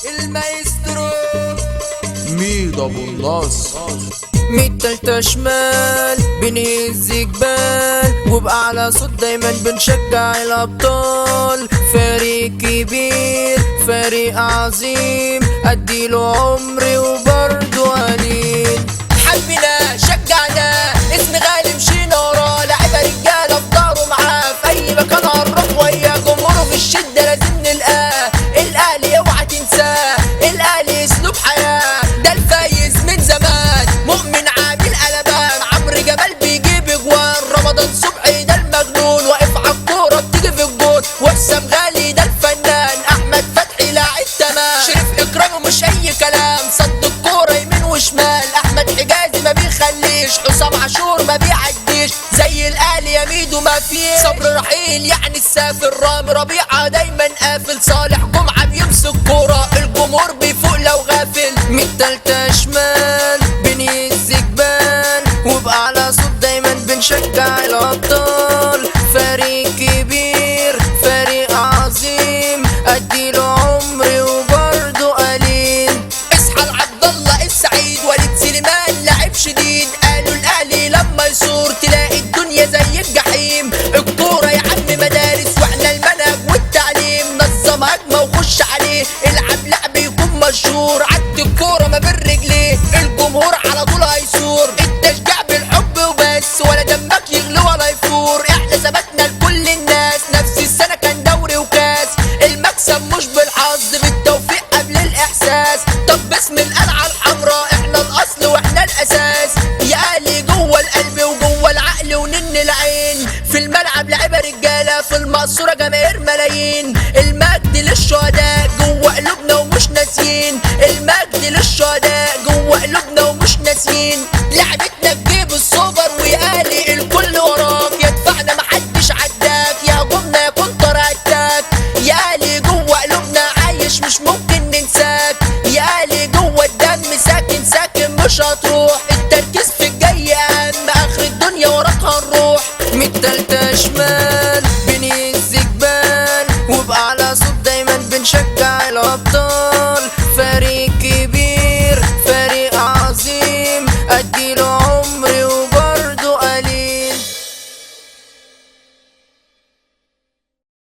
المايسترو ميد ابو النصر. تالتة شمال بنهز جبال، وبأعلى صوت دايما بنشجع الأبطال. فريق كبير فريق عظيم، أديله عمري وبرضه قليل. حبنا شجعنا اسم غالي مشينا وراه، لعيبة رجالة في ضهره معاه، في أي مكان هنروح وياه. جمهوره في الشدة لازم نلقاه، الأهلي اوعى تنساه، الأهلي أسلوب حياة، ده الفايز من زمان. مؤمن عامل قلبان، عمرو جمال بيجيب اجوان، رمضان صبحي ده المجنون، واقف على الكورة بتيجي في الجول، وحسام غالي ده الفنان، أحمد فتحي لاعب تمام، شريف إكرامه مش أي كلام، صد الكورة يمين وشمال، أحمد حجازي ما بيخليش، حسام عاشور ما بيعديش، زي الأهلي يا ميدو ما فيه. صبر رحيل يعني السافر، رامي ربيعة دايما قافل، صالح جمعة بيمسك كورة، الجمهور بيفوق لو غافل. تالتة شمال بنهز جبال، وبأعلى صوت دايما بنشجع الأبطال. فريق كبير فريق عظيم، أديله عمري وبرضه قليل. اصحى لعبد الله السعيد، وليد سليمان لاعب شديد، قالوا الأهلي لما يصور تلاقي الدنيا زي الجحيم. الكورة يا عم مدارس، واحنا المنهج والتعليم، نظم هجمة وخش عليه، العب لعب يكون مشهور، عد الكورة ما بين رجليه، الجمهور على طول هيصور، التشجيع بالحب وبس، ولا دمك يغلي ولا يفور. احنا ثبتنا لكل الناس، نفس السنة كان دوري وكاس، المكسب مش بالحظ، بالتوفيق قبل الإحساس. طب باسم القلعة الحمراء احنا الأصل واحنا الأساس، يا أهلي جوه القلب وجوه العقل ونن العين، في الملعب لعيبة رجالة، في المقصورة جماهير ملايين. المجد للشهداء جوه قلوبنا ومش ناسيين، المجد للشهداء جوه قلوبنا ومش ناسيين. لعبتنا تجيب السوبر